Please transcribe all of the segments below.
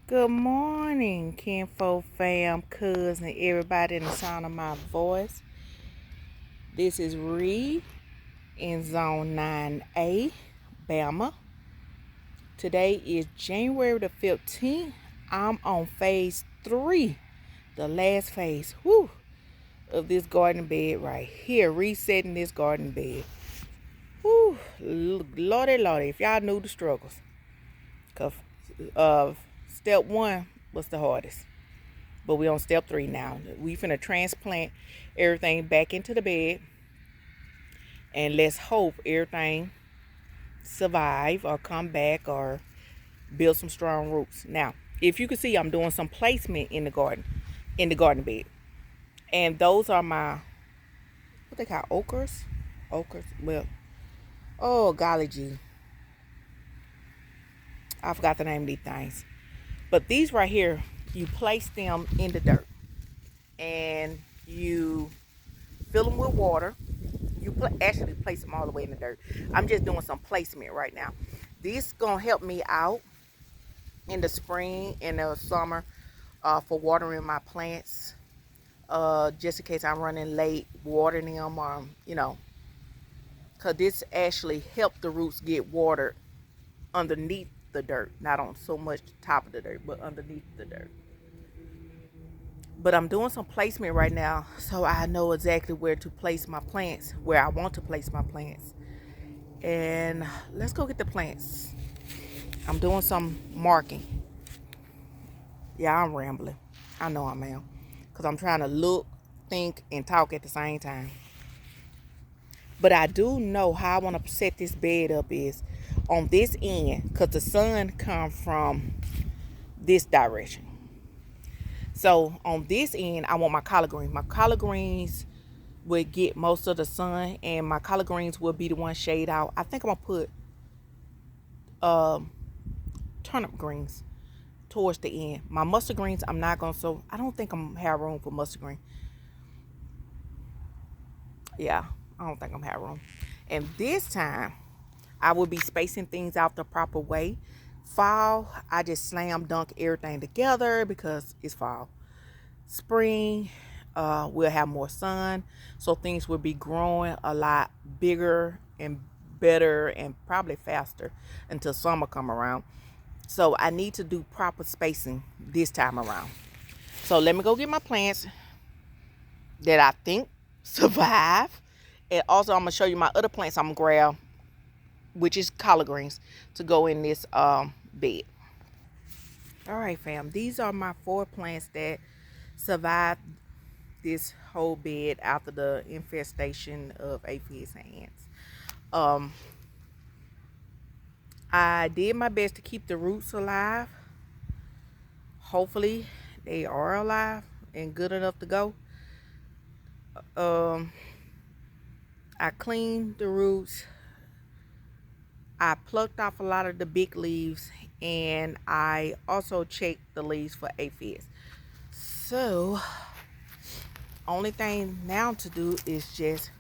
Good morning, Kinfo fam, cousin, everybody in the sound of my voice. This is Ree in Zone 9A, Bama. Today is January the 15th. I'm on phase 3, the last phase, of this garden bed right here, resetting this garden bed. Lordy, if y'all knew the struggles. Cause step 1 was the hardest. But we on step 3 now. We finna transplant everything back into the bed. And let's hope everything survive or come back or build some strong roots. Now, if you can see, I'm doing some placement in the garden bed. And those are my, what they call, okras? Okras, well, oh golly gee. I forgot the name of these things. But these right here, you place them in the dirt. And you fill them with water. You actually place them all the way in the dirt. I'm just doing some placement right now. This gonna help me out in the spring and the summer for watering my plants. Just in case I'm running late watering them, because this actually helped the roots get watered underneath the dirt, not on so much the top of the dirt, but underneath the dirt. But I'm doing some placement right now, so I know exactly where to place my plants, where I want to place my plants. And let's go get the plants. I'm doing some marking. Yeah, I'm rambling. I know I am. Because I'm trying to look, think, and talk at the same time. But I do know how I want to set this bed up is on this end, because the sun comes from this direction. So on this end, I want my collard greens. My collard greens will get most of the sun, and my collard greens will be the one shade out. I think I'm gonna put turnip greens towards the end. My mustard greens, I'm not gonna I don't think I'm gonna have room for mustard green. Yeah, I don't think I'm gonna have room. And this time, I will be spacing things out the proper way. Fall, I just slam dunk everything together because it's fall. Spring, we'll have more sun, so things will be growing a lot bigger and better and probably faster until summer come around. So I need to do proper spacing this time around. So let me go get my plants that I think survive. And also I'm going to show you my other plants I'm going to grab, which is collard greens, to go in this bed. All right, fam. These are my 4 plants that survived this whole bed after the infestation of aphids and ants. I did my best to keep the roots alive. Hopefully they are alive and good enough to go. I cleaned the roots. I plucked off a lot of the big leaves, and I also checked the leaves for aphids. So only thing now to do is just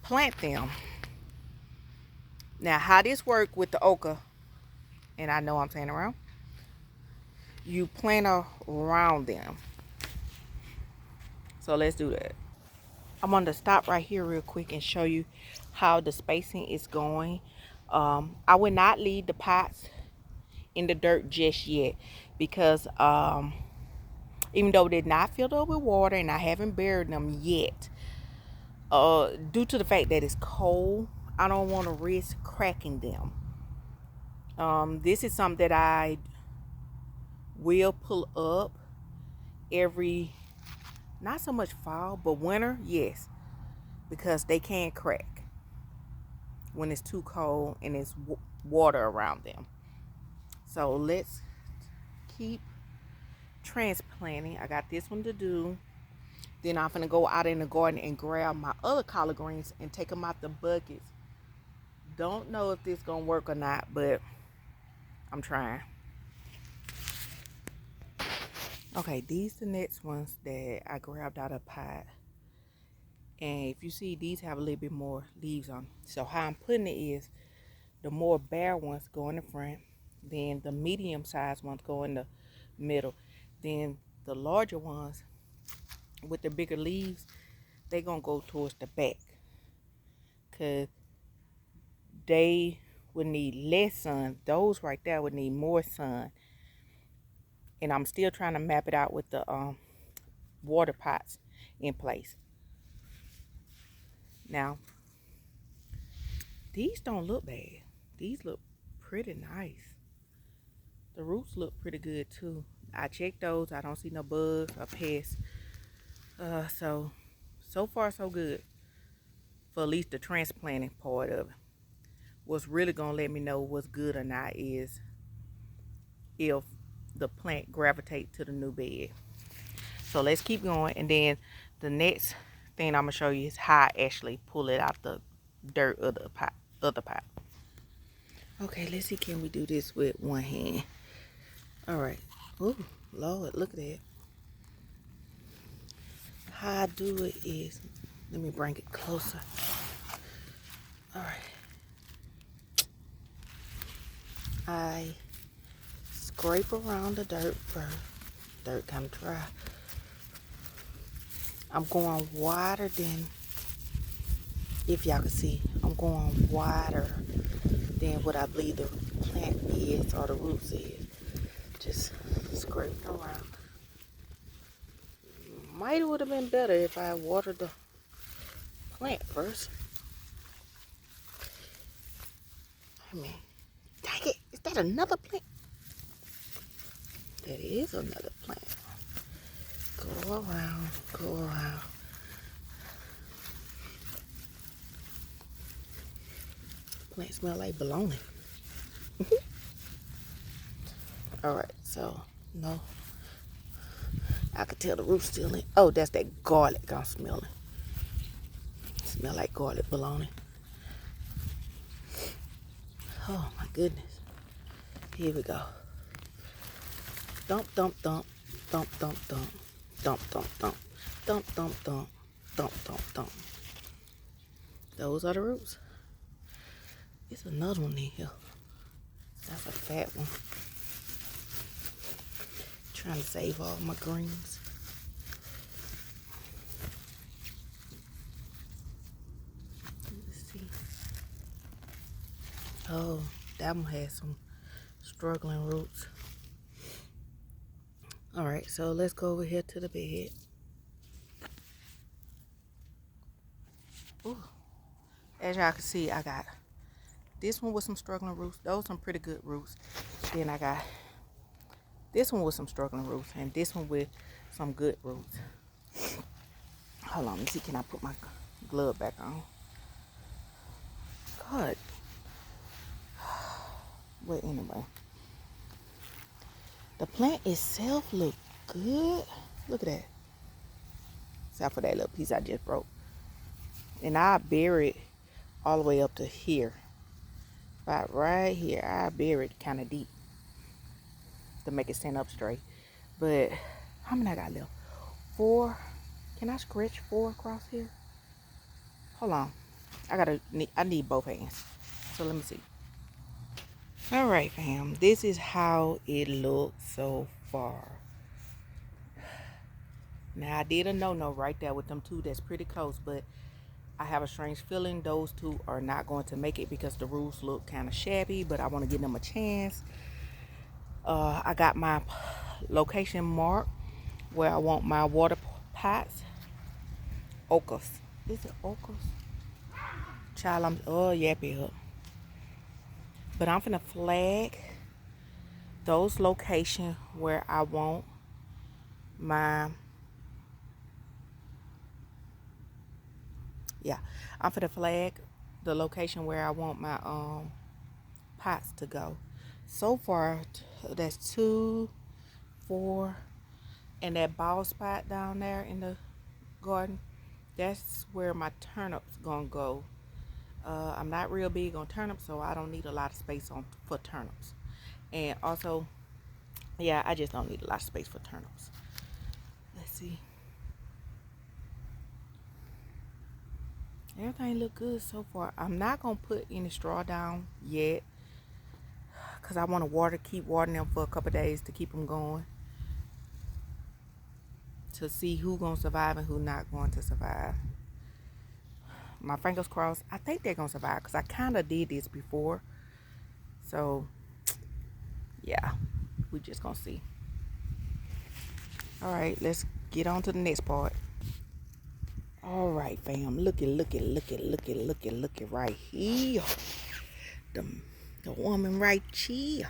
plant them. Now how this work with the okra, and I know I'm saying around, you plant around them. So let's do that. I'm going to stop right here real quick and show you how the spacing is going. I would not leave the pots in the dirt just yet, because even though they're not filled up with water and I haven't buried them yet, due to the fact that it's cold, I don't want to risk cracking them. This is something that I will pull up every, not so much fall, but winter, yes, because they can crack when it's too cold and it's water around them. So let's keep transplanting. I got this one to do. Then I'm gonna go out in the garden and grab my other collard greens and take them out the buckets. Don't know if this gonna work or not, but I'm trying. Okay, these the next ones that I grabbed out of pot. And if you see, these have a little bit more leaves on. So how I'm putting it is, the more bare ones go in the front, then the medium sized ones go in the middle. Then the larger ones with the bigger leaves, they gonna go towards the back, because they would need less sun. Those right there would need more sun. And I'm still trying to map it out with the water pots in place. Now, these don't look bad. These look pretty nice. The roots look pretty good too. I checked those. I don't see no bugs or pests. So far so good for at least the transplanting part of it. What's really gonna let me know what's good or not is if the plant gravitate to the new bed. So let's keep going, and then the next thing I'm gonna show you is how I actually pull it out the dirt of the other pot. Okay, let's see, can we do this with one hand? All right. Oh Lord, look at that. How I do it is, let me bring it closer. All right. I scrape around the dirt first. Dirt kind of dry. I'm going wider than, if y'all can see, I'm going wider than what I believe the plant is or the roots is. Just scraping around. Might would have been better if I watered the plant first. I mean, dang it, is that another plant? That is another plant. Go around, go around. Plant smell like bologna. All right, so no, I could tell the root's still in. Oh, that's that garlic I'm smelling. Smell like garlic bologna. Oh my goodness. Here we go. Dump, dump, dump, dump, dump, dump, dump, dump, dump, dump, dump, dump, dump, dump, dump. Those are the roots. There's another one in here. That's a fat one. Trying to save all my greens. Let's see. Oh, that one has some struggling roots. All right, so let's go over here to the bed. Ooh. As y'all can see, I got this one with some struggling roots. Those some pretty good roots. Then I got this one with some struggling roots, and this one with some good roots. Hold on, let me see. Can I put my glove back on? God. Well, anyway. The plant itself look good. Look at that. Except for that little piece I just broke. And I bury it all the way up to here. About right here. I bury it kind of deep to make it stand up straight. But how many I got left? 4. Can I stretch 4 across here? Hold on. I need both hands. So let me see. All right, fam. This is how it looks so far. Now, I did a no-no right there with them two. That's pretty close, but I have a strange feeling those two are not going to make it because the roots look kind of shabby, but I want to give them a chance. I got my location marked where I want my water pots. Ochres. Is it ochres? Child, I'm yappy up. But I'm finna flag those locations where I want my, I'm finna flag the location where I want my pots to go. So far, that's 2, 4, and that bald spot down there in the garden, that's where my turnips gonna go. I'm not real big on turnips, so I don't need a lot of space for turnips. And also, yeah, I just don't need a lot of space for turnips. Let's see. Everything look good so far. I'm not gonna put any straw down yet because I want to keep watering them for a couple days to keep them going. to see who gonna survive and who not going to survive. My fingers crossed. I think they're gonna survive because I kind of did this before. So yeah, we just gonna see. All right, let's get on to the next part. All right, fam. Look it right here. The woman right here.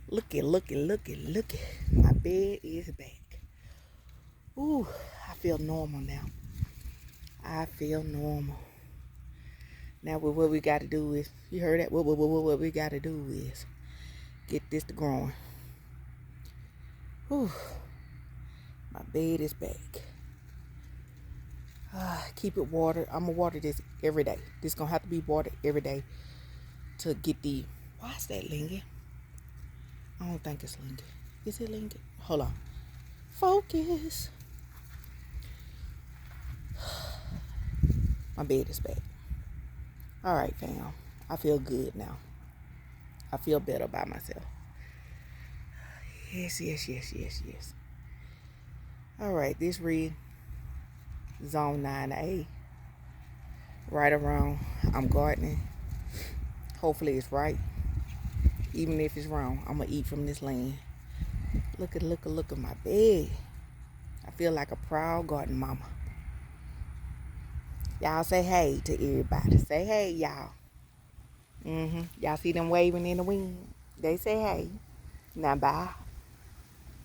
Look it. My bed is back. Ooh, I feel normal now. I feel normal. Now what we got to do is, you heard that? What we got to do is get this to growing. Ooh, my bed is back. Keep it watered. I'm going to water this every day. This going to have to be watered every day to get the... Why is that linging? I don't think it's linging. Is it linging? Hold on. Focus. My bed is back. All right, fam. I feel good now. I feel better by myself. Yes. All right, this read Zone 9A. Right around, I'm gardening. Hopefully it's right. Even if it's wrong, I'm going to eat from this land. Look at my bed. I feel like a proud garden mama. Y'all say hey to everybody. Say hey, y'all. Y'all see them waving in the wind? They say hey. Now bye.